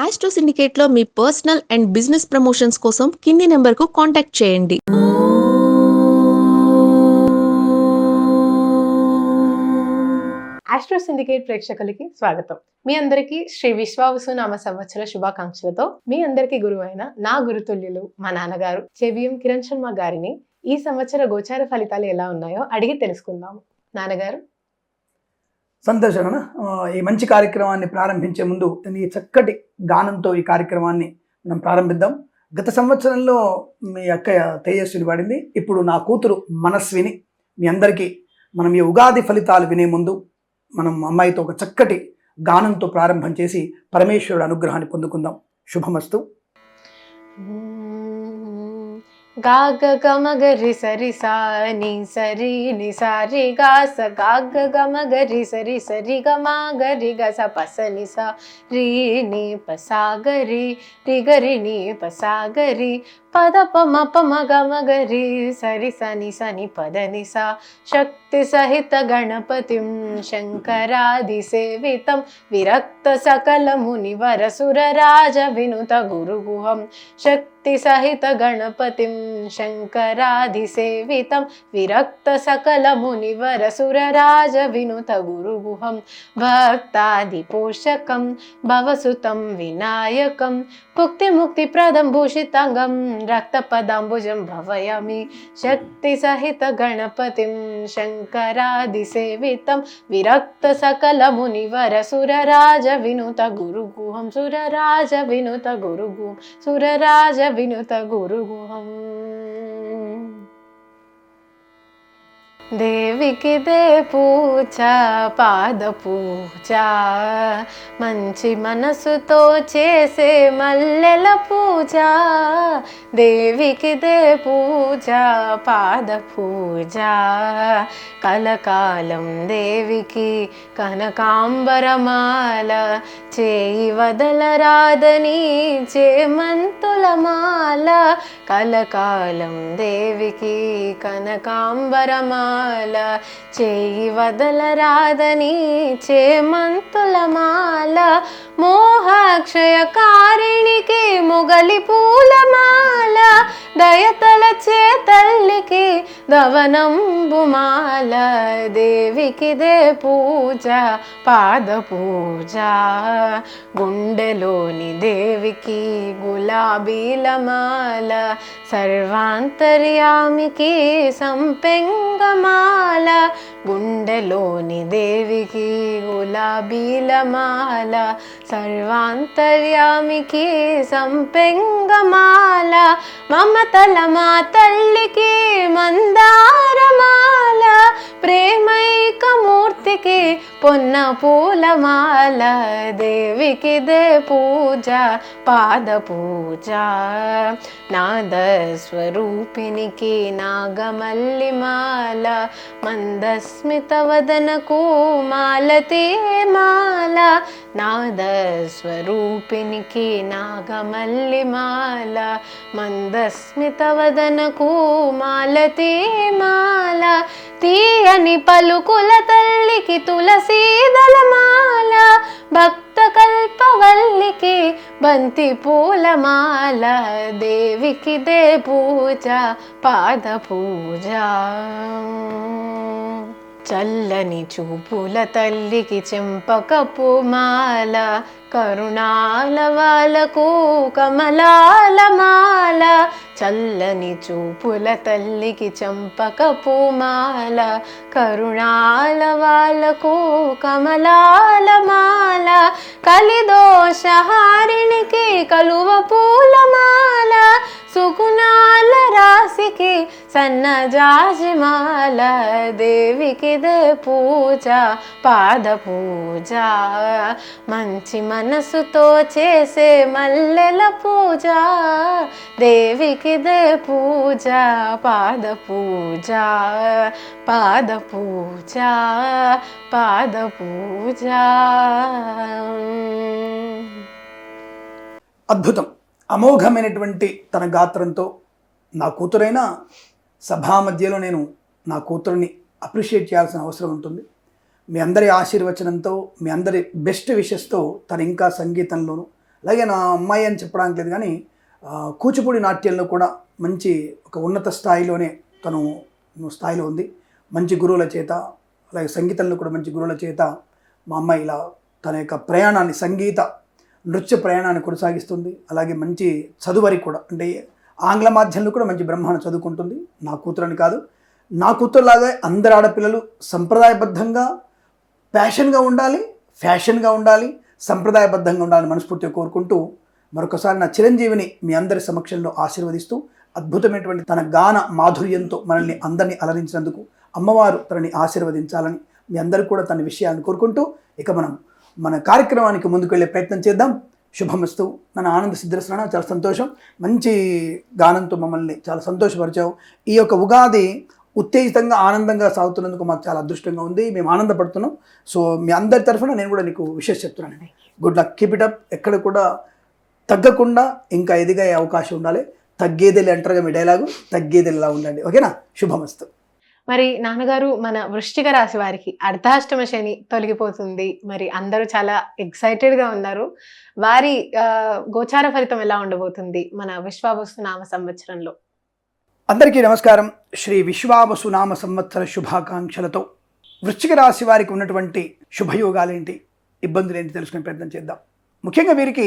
Astro సిండికేట్లో మీ personal and business promotions కోసం కింది నెంబర్కు కాంటాక్ట్ చేయండి. ఆస్ట్రో సిండికేట్ ప్రేక్షకులకి స్వాగతం. మీ అందరికీ శ్రీ విశ్వావసునామ సంవత్సర శుభాకాంక్షలతో మీ అందరికీ గురువు అయిన నా గురుతుల్యులు మా నాన్నగారు చెవియం కిరణ్ శర్మ గారిని ఈ సంవత్సర గోచార ఫలితాలు ఎలా ఉన్నాయో అడిగి తెలుసుకుందాము. నాన్నగారు. సంతోషం. ఈ మంచి కార్యక్రమాన్ని ప్రారంభించే ముందు ఈ చక్కటి గానంతో ఈ కార్యక్రమాన్ని మనం ప్రారంభిద్దాం. గత సంవత్సరంలో మీ అక్క తేజస్విని పాడింది, ఇప్పుడు నా కూతురు మనస్విని. మీ అందరికీ మనం ఈ ఉగాది ఫలితాలు వినే ముందు మనం అమ్మాయితో ఒక చక్కటి గానంతో ప్రారంభం చేసి పరమేశ్వరుడు అనుగ్రహాన్ని పొందుకుందాం. శుభమస్తు. గాగ గమ గరి సరి సా ని సరి ని సారి గా స గాగ గమ గరి సరి సరి గమ గరి గ స ప స ని సా రి ని ప సా గరి రి గరి ని ప సా గరి పద ప మ ప మ గ మ గరి సరి స ని పద ని సా శక్తి సహిత గణపతిం శంకరాది సేవితం విరక్త సకల మునివర సుర రాజ వినుత గురుగుహం శక్తి సహిత గణపతిం శంకరాది సేవితం విరక్త సకల మునివర సుర రాజ వినుత గురుగుహం భక్తాది పోషకం భవసుతం వినాయకం భుక్తి ముక్తి ప్రదం భూషితాంగం రక్త పదాంబుజం భవయామి శక్తి సహిత గణపతిం శంకరాది సేవితం విరక్త సకల మునివర సురరాజ వినుత గురుగుహం సురరాజ వినుత గురుగుహం సురరాజ వినుత గురుగుహం. దేవికి దే పూజ పాద పూజ మంచి మనసుతో చేసే మల్లెల పూజ దేవికి దే పూజ పాద పూజ కలకాలం దేవికి కనకాంబరమాల చేయి వదలరాదని చేమంతుల మాల కలకాలం దేవికి కనకాంబరమాల చేయి వదలరాదని చేమంతుల మాల మోహాక్షయకారిణికి మొగలి పూలమాల దయతల చేతల్లికి దవనంబుమాల దేవికి దే పూజ పాద పూజ గుండెలోని దేవికి గులాబీల మాల సర్వాంతర్యామికి సంపెంగమాల గుండెలోని దేవికి గులాబీల మాల సర్వాంతర్యామికి సంపెంగమాల మమతల మా తల్లికి మందారమాల ప్రేమైక మూర్తికి పొన్న పూలమాల దేవికి దే పూజ పాద పూజ నాద స్వరూపినికి నాగమల్లి మాల మందస్మిత వదనకు మాలతి మాల నాద స్వరూపినికి నాగమల్లి మాల మందస్మిత వదనకు మాలతి మాల తీయని పలుకుల తల్లికి తులసీదల మాల భక్త కల్పవల్లికి బంతి పూలమాల దేవికి దే పూజ పాద పూజ చల్లని చూపుల తల్లికి చెంపకపు మాల కరుణాల వాలకు కమలాల మాల చల్లని చూపుల తల్లికి చంపకపు మాల కరుణాల వాలకు కమలాల మాల కలిదోషహారిణికి కలువ పూలమాల సుగుణాల రాశికి సన్నజాజిమాల దేవికి దే పూజ పాద పూజ మంచి మనసుతో చేసే మల్లెల పూజ దేవికి దే పూజ పాద పూజ పాద పూజ పాద పూజ. అద్భుతం. అమోఘమైనటువంటి తన గాత్రంతో నా కూతురైనా సభా మధ్యలో నేను నా కూతురుని అప్రిషియేట్ చేయాల్సిన అవసరం ఉంటుంది. మీ అందరి ఆశీర్వచనంతో, మీ అందరి బెస్ట్ విషెస్తో తను ఇంకా సంగీతంలోనూ అలాగే నా అమ్మాయి అని చెప్పడానికి లేదు కానీ కూచిపూడి నాట్యంలో కూడా మంచి ఒక ఉన్నత స్థాయిలోనే తను స్థాయిలో ఉంది. మంచి గురువుల చేత, అలాగే సంగీతంలో కూడా మంచి గురువుల చేత మా అమ్మాయి ఇలా తన యొక్క ప్రయాణాన్ని, సంగీత నృత్య ప్రయాణాన్ని కొనసాగిస్తుంది. అలాగే మంచి చదువరి కూడా, అంటే ఆంగ్ల మాధ్యమంలో కూడా మంచి బ్రహ్మాండ చదువుకుంటుంది. నా కూతురని కాదు, నా కూతురులాగా అందరు ఆడపిల్లలు సంప్రదాయబద్ధంగా ప్యాషన్గా ఉండాలి, ఫ్యాషన్గా ఉండాలి, సంప్రదాయబద్ధంగా ఉండాలని మనస్ఫూర్తిగా కోరుకుంటూ మరొకసారి నా చిరంజీవిని మీ అందరి సమక్షంలో ఆశీర్వదిస్తూ అద్భుతమైనటువంటి తన గాన మాధుర్యంతో మనల్ని అందరినీ అలరించినందుకు అమ్మవారు తనని ఆశీర్వదించాలని మీ అందరూ కూడా తన విషయాలను కోరుకుంటూ ఇక మనం మన కార్యక్రమానికి ముందుకు వెళ్ళే ప్రయత్నం చేద్దాం. శుభమస్తు. నన్ను ఆనంద సిద్ధిస్తున్నాను, చాలా సంతోషం. మంచి గానంతో మమ్మల్ని చాలా సంతోషపరిచావు. ఈ యొక్క ఉగాది ఉత్తేజితంగా ఆనందంగా సాగుతున్నందుకు మాకు చాలా అదృష్టంగా ఉంది. మేము ఆనందపడుతున్నాం. సో మీ అందరి తరఫున నేను కూడా నీకు విషయం చెప్తున్నాను. Good luck, keep it up. ఎక్కడ కూడా తగ్గకుండా ఇంకా ఎదిగే అవకాశం ఉండాలి. తగ్గేదేలే అంటారుగా మీ డైలాగు, తగ్గేదేలా ఉండండి. ఓకేనా? శుభమస్తు. మరి నాన్నగారు, మన వృశ్చిక రాశి వారికి అర్ధాష్టమ శని తొలగిపోతుంది. మరి అందరూ చాలా ఎక్సైటెడ్గా ఉన్నారు. వారి గోచార ఫలితం ఎలా ఉండబోతుంది మన విశ్వావసు నామ సంవత్సరంలో? అందరికీ నమస్కారం. శ్రీ విశ్వావసు నామ సంవత్సర శుభాకాంక్షలతో వృశ్చిక రాశి వారికి ఉన్నటువంటి శుభయోగాలేంటి, ఇబ్బందులు ఏంటి తెలుసుకునే ప్రయత్నం చేద్దాం. ముఖ్యంగా వీరికి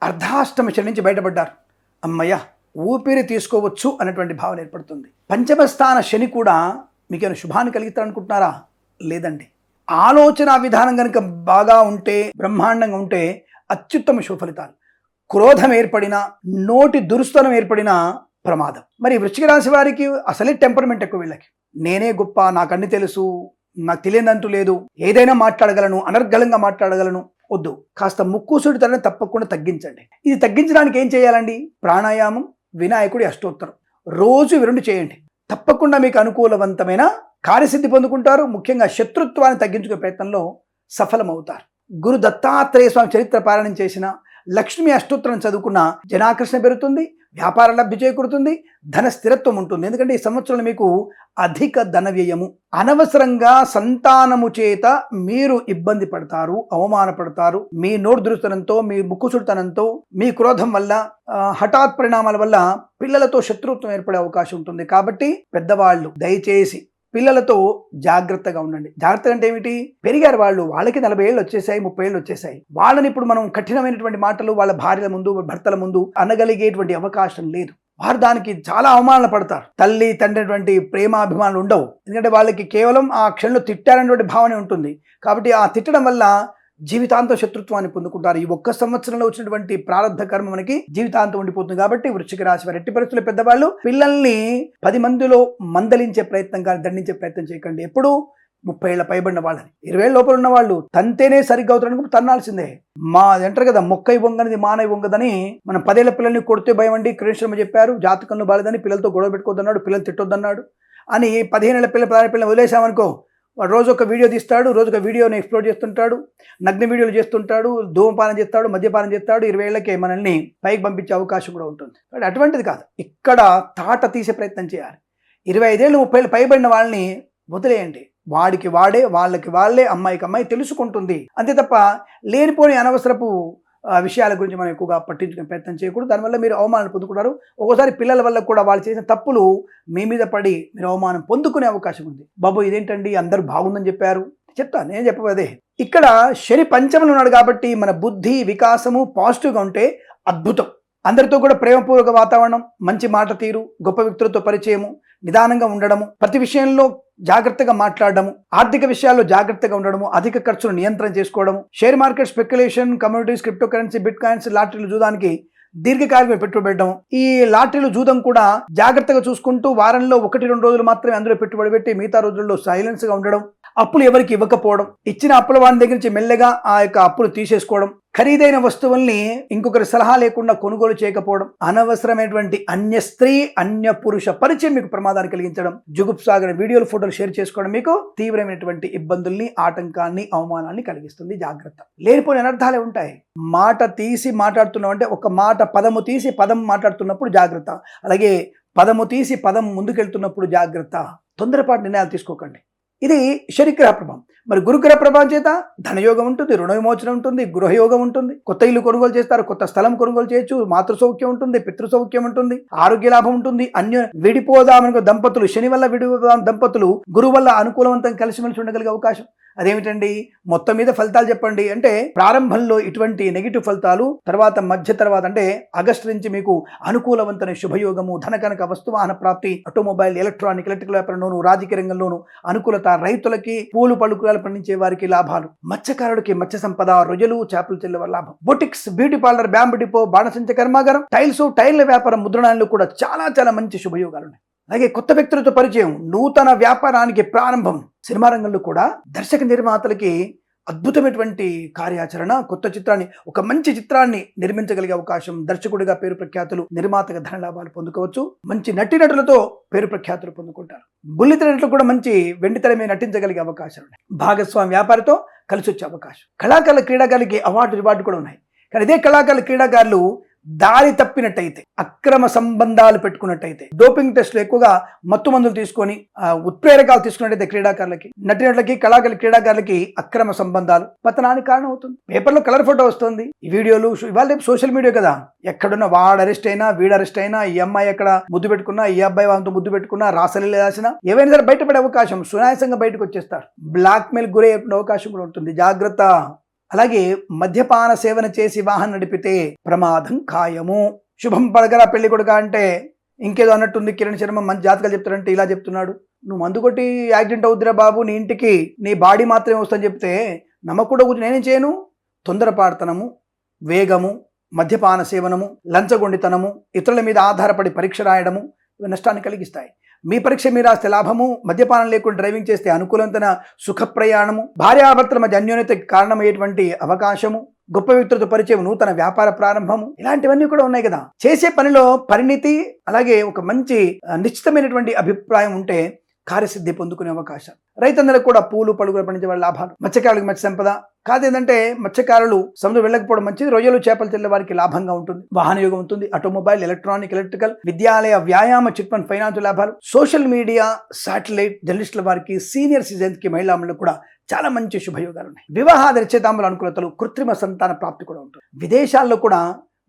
అర్ధాష్టమ శని నుంచి బయటపడ్డారు. అమ్మయ్య, ఊపిరి తీసుకోవచ్చు అన్నటువంటి భావన ఏర్పడుతుంది. పంచమ స్థాన శని కూడా మీకేమైనా శుభాన్ని కలిగిస్తారనుకుంటున్నారా? లేదండి. ఆలోచన విధానం కనుక బాగా ఉంటే, బ్రహ్మాండంగా ఉంటే అత్యుత్తమ శుభ ఫలితాలు. క్రోధం ఏర్పడినా, నోటి దురుస్తనం ఏర్పడినా ప్రమాదం. మరి వృశ్చిక రాశి వారికి అసలే టెంపర్మెంట్ ఎక్కువ. వీళ్ళకి నేనే గొప్ప, నాకు అన్ని తెలుసు, నాకు తెలియదంటూ లేదు, ఏదైనా మాట్లాడగలను, అనర్గళంగా మాట్లాడగలను. వద్దు, కాస్త ముక్కుసూడితనాన్ని తప్పకుండా తగ్గించండి. ఇది తగ్గించడానికి ఏం చేయాలండి? ప్రాణాయామం, వినాయకుడి అష్టోత్తరం రోజు 2 చేయండి. తప్పకుండా మీకు అనుకూలవంతమైన కార్యసిద్ధి పొందుకుంటారు. ముఖ్యంగా శత్రుత్వాన్ని తగ్గించుకునే ప్రయత్నంలో సఫలమవుతారు. గురు దత్తాత్రేయ స్వామి చరిత్ర పారాయణం చేసిన, లక్ష్మీ అష్టోత్తరం చదువుకున్న జనాకర్షణ పెరుగుతుంది, వ్యాపార లబ్ధి చేకూరుతుంది, ధన స్థిరత్వం ఉంటుంది. ఎందుకంటే ఈ సంవత్సరంలో మీకు అధిక ధన వ్యయము, అనవసరంగా సంతానము చేత మీరు ఇబ్బంది పడతారు, అవమానపడతారు. మీ నోటు దురుస్తనంతో, మీ ముక్కుసుడితనంతో, మీ క్రోధం వల్ల, హఠాత్ పరిణామాల వల్ల పిల్లలతో శత్రుత్వం ఏర్పడే అవకాశం ఉంటుంది. కాబట్టి పెద్దవాళ్ళు దయచేసి పిల్లలతో జాగ్రత్తగా ఉండండి. జాగ్రత్తగా అంటే ఏమిటి? పెరిగారు వాళ్ళు, వాళ్ళకి 40 ఏళ్ళు వచ్చేసాయి, 30 ఏళ్ళు వచ్చేసాయి. వాళ్ళని ఇప్పుడు మనం కఠినమైనటువంటి మాటలు వాళ్ళ భార్యల ముందు, భర్తల ముందు అనగలిగేటువంటి అవకాశం లేదు. వారు దానికి చాలా అవమానాలు పడతారు. తల్లి తండ్రి ప్రేమాభిమానాలు ఉండవు. ఎందుకంటే వాళ్ళకి కేవలం ఆ క్షణంలో తిట్టారనేటువంటి భావన ఉంటుంది. కాబట్టి ఆ తిట్టడం వల్ల జీవితాంతం శత్రుత్వాన్ని పొందుకుంటారు. ఈ ఒక్క సంవత్సరంలో వచ్చినటువంటి ప్రారంధ కర్మ మనకి జీవితాంతం ఉండిపోతుంది. కాబట్టి వృశ్చిక రాశి వారి ఎట్టి పరిస్థితుల్లో పెద్దవాళ్ళు పిల్లల్ని 10 మందిలో మందలించే ప్రయత్నం కానీ దండించే ప్రయత్నం చేయకండి. ఎప్పుడు 30 ఏళ్ల పైబడిన వాళ్ళని, 20 ఏళ్ళ లోపల ఉన్న వాళ్ళు తంతేనే సరిగ్గా అవుతారనుకుంటే తన్నాల్సిందే. అంటారు కదా, మొక్కై వంగనిది మానై వంగదని. మనం 10 ఏళ్ల పిల్లల్ని కొడితే భయం అండి. కృష్ణ చెప్పారు, జాతకంలో బాలేదని పిల్లలతో గొడవ పెట్టుకోవద్దన్నాడు, పిల్లలు తిట్టొద్దన్నాడు అని. 15 ఏళ్ల పిల్లల్ని వదిలేసామనుకో, వాడు రోజు ఒక వీడియో తీస్తాడు, రోజు ఒక వీడియోని ఎక్స్ప్లోర్ చేస్తుంటాడు, నగ్న వీడియోలు చేస్తుంటాడు, ధూమపానం చేస్తాడు, మద్యపానం చేస్తాడు. 20 ఏళ్ళకే మనల్ని పైకి పంపించే అవకాశం కూడా ఉంటుంది. కాబట్టి అటువంటిది కాదు. ఇక్కడ తాట తీసే ప్రయత్నం చేయాలి. 25 ఏళ్ళు 30 ఏళ్ళు పైబడిన వాళ్ళని వదిలేయండి. వాడికి వాడే, వాళ్ళకి వాళ్ళే, అమ్మాయికి అమ్మాయి తెలుసుకుంటుంది. అంతే తప్ప లేనిపోని అనవసరపు విషయాల గురించి మనం ఎక్కువగా పట్టించుకునే ప్రయత్నం చేయకూడదు. దానివల్ల మీరు అవమానాలు పొందుకుంటారు. ఒక్కోసారి పిల్లల వల్ల కూడా వాళ్ళు చేసిన తప్పులు మీ మీద పడి మీరు అవమానం పొందుకునే అవకాశం ఉంది. బాబు ఇదేంటండి అందరూ బాగుందని చెప్పారు, చెప్తా, నేను చెప్పదే. ఇక్కడ శని పంచమంలో ఉన్నాడు కాబట్టి మన బుద్ధి వికాసము పాజిటివ్గా ఉంటే అద్భుతం. అందరితో కూడా ప్రేమపూర్వక వాతావరణం, మంచి మాట తీరు, గొప్ప వ్యక్తులతో పరిచయము, నిదానంగా ఉండడము, ప్రతి విషయంలో జాగ్రత్తగా మాట్లాడడము, ఆర్థిక విషయాల్లో జాగ్రత్తగా ఉండడము, అధిక ఖర్చును నియంత్రణ చేసుకోవడము, share market, speculation, communities, cryptocurrency, bitcoins, లాటరీలు చూడడానికి దీర్ఘకాలిక పెట్టుబడి పెట్టడం. ఈ లాటరీలు జూదం కూడా జాగ్రత్తగా చూసుకుంటూ వారంలో 1-2 రోజులు మాత్రమే అందులో పెట్టుబడి పెట్టి మిగతా రోజుల్లో సైలెన్స్ గా ఉండడం, అప్పులు ఎవరికి ఇవ్వకపోవడం, ఇచ్చిన అప్పుల వారి దగ్గర నుంచి మెల్లగా ఆ యొక్క అప్పులు తీసేసుకోవడం, ఖరీదైన వస్తువుల్ని ఇంకొకరి సలహా లేకుండా కొనుగోలు చేయకపోవడం, అనవసరమైనటువంటి అన్య స్త్రీ అన్య పురుష పరిచయం మీకు ప్రమాదాన్ని కలిగించడం, జుగుప్సాగర వీడియోలు ఫోటోలు షేర్ చేసుకోవడం మీకు తీవ్రమైనటువంటి ఇబ్బందుల్ని, ఆటంకాన్ని, అవమానాన్ని కలిగిస్తుంది. జాగ్రత్త. లేనిపోయిన అనర్థాలే ఉంటాయి. మాట తీసి మాట్లాడుతున్నాం అంటే ఒక మాట పదము తీసి పదం మాట్లాడుతున్నప్పుడు జాగ్రత్త. అలాగే పదము తీసి పదం ముందుకెళ్తున్నప్పుడు జాగ్రత్త. తొందరపాటు నిర్ణయాలు తీసుకోకండి. ఇది శనిగ్రహ ప్రభావం. మరి గురుగ్రహ ప్రభావం చేత ధనయోగం ఉంటుంది, రుణ విమోచనం ఉంటుంది, గృహయోగం ఉంటుంది, కొత్త ఇల్లు కొనుగోలు చేస్తారు, కొత్త స్థలం కొనుగోలు చేయొచ్చు, మాతృ సౌఖ్యం ఉంటుంది, పితృ సౌఖ్యం ఉంటుంది, ఆరోగ్య లాభం ఉంటుంది. విడిపోదామనుకో దంపతులు, శని వల్ల విడిపోదాం దంపతులు గురువు వల్ల అనుకూలవంతం కలిసిమెలిసి ఉండగలిగే అవకాశం. అదేమిటండి, మొత్తం మీద ఫలితాలు చెప్పండి అంటే ప్రారంభంలో ఇటువంటి నెగిటివ్ ఫలితాలు, తర్వాత అంటే ఆగస్టు నుంచి మీకు అనుకూలవంతమైన శుభయోగము, ధనకనక వస్తువాహన ప్రాప్తి, ఆటోమొబైల్, ఎలక్ట్రానిక్, ఎలక్ట్రికల్ వ్యాపారంలోను, రాజకీయ రంగంలోను అనుకూలత, రైతులకి పూలు పలుకురాలు పండించే వారికి లాభాలు, మత్స్యకారుడికి మత్స్య సంపద, రొయ్యలు చేపలు చెల్లె లాభం, boutiques, beauty parlour, bamboo depot, బాణసంచ కర్మాగారం, టైర్ల వ్యాపారం, ముద్రణాలు కూడా చాలా చాలా మంచి శుభయోగాలు ఉన్నాయి. అలాగే కొత్త వ్యక్తులతో పరిచయం, నూతన వ్యాపారానికి ప్రారంభం, సినిమా రంగంలో కూడా దర్శక నిర్మాతలకి అద్భుతమైనటువంటి కార్యాచరణ, కొత్త చిత్రాన్ని, ఒక మంచి చిత్రాన్ని నిర్మించగలిగే అవకాశం, దర్శకుడిగా పేరు ప్రఖ్యాతులు, నిర్మాతగా ధనలాభాలు పొందుకోవచ్చు, మంచి నటులతో పేరు ప్రఖ్యాతులు పొందుకుంటారు, బుల్లితెర నటులు కూడా మంచి వెండితెర మీద నటించగలిగే అవకాశం ఉన్నాయి, భాగస్వామి వ్యాపారితో కలిసి వచ్చే అవకాశం, కళాకారుల క్రీడాకారులకి రివార్డు కూడా ఉన్నాయి. కానీ ఇదే కళాకారుల క్రీడాకారులు దారి తప్పినట్టయితే, అక్రమ సంబంధాలు పెట్టుకున్నట్టయితే, డోపింగ్ టెస్టులు ఎక్కువగా మత్తు మందులు తీసుకొని ఉత్ప్రేరకాలు తీసుకున్నట్టయితే క్రీడాకారులకి, నటులకి, కళాకారుల క్రీడాకారులకి అక్రమ సంబంధాలు పతనానికి కారణం అవుతుంది. పేపర్లో కలర్ ఫోటో వస్తుంది, ఈ వీడియోలు ఇవాళ సోషల్ మీడియా కదా, ఎక్కడున్నా వాడు అరెస్ట్ అయినా, వీడు అరెస్ట్ అయినా, ఈ అమ్మాయి ఎక్కడ ముద్దు పెట్టుకున్నా, ఈ అబ్బాయి వాళ్ళతో ముద్దు పెట్టుకున్నా, రాసలి రాసినా ఏవైనా సరే బయటపడే అవకాశం, సునాయాసంగా బయటకు వచ్చేస్తారు, బ్లాక్ మెయిల్ గురయ్యే అవకాశం కూడా ఉంటుంది, జాగ్రత్త. అలాగే మద్యపాన సేవన చేసి వాహనం నడిపితే ప్రమాదం ఖాయము. శుభం పలకరా పెళ్లి కొడుక అంటే ఇంకేదో అన్నట్టుంది. కిరణ్ శర్మ మంచి జాతకాలు చెప్తాడంటే ఇలా చెప్తున్నాడు. నువ్వు మందు కొట్టి యాక్సిడెంట్ అవుతురా బాబు, నీ ఇంటికి నీ బాడీ మాత్రమే వస్తుందని చెప్తే నమ్మకుండా కూర్చొని నేనేం చేయను. తొందరపాటుతనము, వేగము, మద్యపాన సేవనము, లంచగొండితనము, ఇతరుల మీద ఆధారపడి పరీక్ష రాయడము ఇవి నష్టాన్ని కలిగిస్తాయి. మీ పరీక్ష మీరు రాస్తే లాభము, మద్యపానం లేకుండా డ్రైవింగ్ చేస్తే అనుకూలమైన సుఖ ప్రయాణము, భార్యాభర్తల మధ్య అన్యోన్యతకి కారణమయ్యేటువంటి అవకాశము, గొప్ప వ్యక్తులతో పరిచయం, నూతన వ్యాపార ప్రారంభము, ఇలాంటివన్నీ కూడా ఉన్నాయి కదా. చేసే పనిలో పరిణితి, అలాగే ఒక మంచి నిశ్చితమైనటువంటి అభిప్రాయం ఉంటే కార్యసిద్ధి పొందుకునే అవకాశం. రైతన్నలకు కూడా పూలు పలుకులు పండించే వాళ్ళ లాభాలు, మత్స్యకారులకు మత్స్య సంపద. కాదేంటంటే మత్స్యకారులు సముద్రం వెళ్ళకపోవడం మంచిది, రొయ్యలు చేపలు తెల్లే వారికి లాభంగా ఉంటుంది, వాహన యోగం ఉంటుంది, ఆటోమొబైల్, ఎలక్ట్రానిక్, ఎలక్ట్రికల్, విద్యాలయ, వ్యాయామ, చిట్ ఫండ్, ఫైనాన్స్ లాభాలు, సోషల్ మీడియా, శాటిలైట్, జర్నలిస్టుల వారికి, సీనియర్ సిటిజన్స్ కి, మహిళలకు కూడా చాలా మంచి శుభయోగాలు ఉన్నాయి. వివాహాది నిశ్చితాంబుల అనుకూలతలు, కృత్రిమ సంతాన ప్రాప్తి కూడా ఉంటుంది. విదేశాల్లో కూడా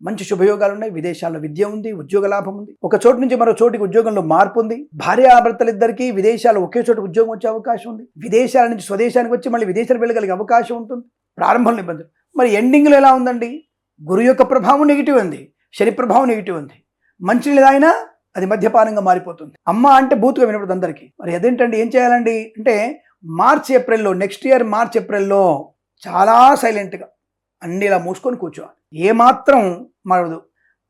మంచి శుభయోగాలు ఉన్నాయి. విదేశాల్లో విద్య ఉంది, ఉద్యోగ లాభం ఉంది, ఒక చోటు నుంచి మరో చోటికి ఉద్యోగంలో మార్పు ఉంది. భార్యాభర్తలిద్దరికీ విదేశాలు ఒకే చోట ఉద్యోగం వచ్చే అవకాశం ఉంది. విదేశాల నుంచి స్వదేశానికి వచ్చి మళ్ళీ విదేశాలు వెళ్ళగలిగే అవకాశం ఉంటుంది. ప్రారంభంలో ఇబ్బందులు. మరి ఎండింగ్లో ఎలా ఉందండి? గురు యొక్క ప్రభావం నెగిటివ్ ఉంది, శని ప్రభావం నెగిటివ్ ఉంది. మంచి లేదైనా అది మద్యపానంగా మారిపోతుంది. అమ్మ అంటే బూతుగా వినపడుతుంది అందరికీ. మరి అదేంటండి, ఏం చేయాలండి అంటే నెక్స్ట్ ఇయర్ మార్చ్ ఏప్రిల్లో చాలా సైలెంట్గా అన్ని ఇలా మూసుకొని కూర్చోవాలి. ఏమాత్రం మరదు.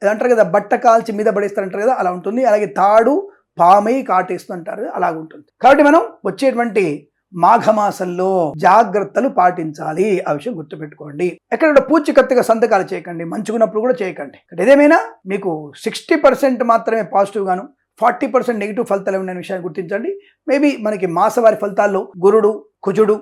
అంటారు కదా, బట్ట కాల్చి మీద పడేస్తారంటారు కదా, అలా ఉంటుంది. అలాగే తాడు పామై కాటేస్తుంటారు, అలాగుంటుంది. కాబట్టి మనం వచ్చేటువంటి మాఘమాసంలో జాగ్రత్తలు పాటించాలి. ఆ విషయం గుర్తుపెట్టుకోండి. ఎక్కడ పూచికత్తుగా సంతకాలు చేయకండి, మంచుకున్నప్పుడు కూడా చేయకండి. ఏదేమైనా మీకు 60% మాత్రమే పాజిటివ్ గాను 40% నెగిటివ్ ఫలితాలు ఉన్న విషయాన్ని గుర్తించండి. మేబీ మనకి మాసవారి ఫలితాల్లో గురుడు, కుజుడు,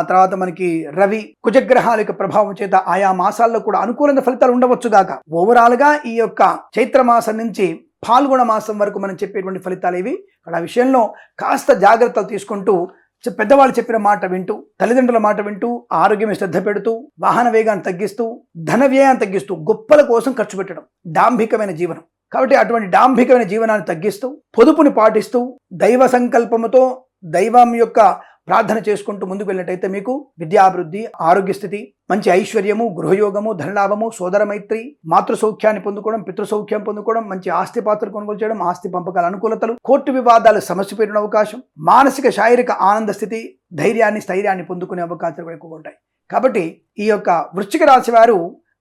తర్వాత మనకి రవి, కుజగ్రహాల యొక్క ప్రభావం చేత ఆయా మాసాల్లో కూడా అనుకూలమైన ఫలితాలు ఉండవచ్చు గాక. ఓవరాల్ గా ఈ యొక్క చైత్ర మాసం నుంచి పాల్గొన మాసం వరకు మనం చెప్పేటువంటి ఫలితాలు ఇవి. ఆ విషయంలో కాస్త జాగ్రత్తలు తీసుకుంటూ, పెద్దవాళ్ళు చెప్పిన మాట వింటూ, తల్లిదండ్రుల మాట వింటూ, ఆరోగ్యం శ్రద్ధ పెడుతూ, వాహన వేగాన్ని తగ్గిస్తూ, ధన వ్యయాన్ని తగ్గిస్తూ, గొప్పల కోసం ఖర్చు పెట్టడం డాంభికమైన జీవనం. కాబట్టి అటువంటి డాంభికమైన జీవనాన్ని తగ్గిస్తూ, పొదుపుని పాటిస్తూ, దైవ సంకల్పముతో దైవం యొక్క ప్రార్థన చేసుకుంటూ ముందుకు వెళ్ళినట్టయితే మీకు విద్యాభివృద్ధి, ఆరోగ్య స్థితి, మంచి ఐశ్వర్యము, గృహయోగము, ధనలాభము, సోదర మైత్రి, మాతృ సౌఖ్యాన్ని పొందుకోవడం, పితృ సౌఖ్యం పొందుకోవడం, మంచి ఆస్తి పాత్రలు కొనుగోలు చేయడం, ఆస్తి పంపకాల అనుకూలతలు, కోర్టు వివాదాలు సమస్య పెట్టిన అవకాశం, మానసిక శారీరక ఆనంద స్థితి, ధైర్యాన్ని, స్థైర్యాన్ని పొందుకునే అవకాశాలు కూడా ఎక్కువగా ఉంటాయి. కాబట్టి ఈ యొక్క వృశ్చిక రాశి వారు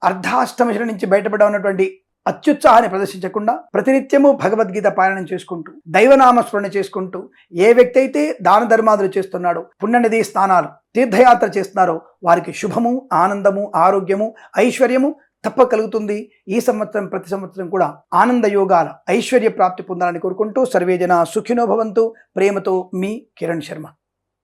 అర్ధాష్టమ శని నుంచి బయటపడనటువంటి అత్యుత్సాహాన్ని ప్రదర్శించకుండా ప్రతినిత్యము భగవద్గీత పారాయణం చేసుకుంటూ, దైవనామస్మరణ చేసుకుంటూ, ఏ వ్యక్తి అయితే దాన ధర్మాదులు చేస్తున్నాడో, పుణ్యనిధి స్నానాలు, తీర్థయాత్ర చేస్తున్నారో వారికి శుభము, ఆనందము, ఆరోగ్యము, ఐశ్వర్యము తప్ప కలుగుతుంది. ఈ సంవత్సరం ప్రతి సంవత్సరం కూడా ఆనంద యోగాల, ఐశ్వర్య ప్రాప్తి పొందాలని కోరుకుంటూ సర్వేజన సుఖినో భవంతు. ప్రేమతో మీ కిరణ్ శర్మ.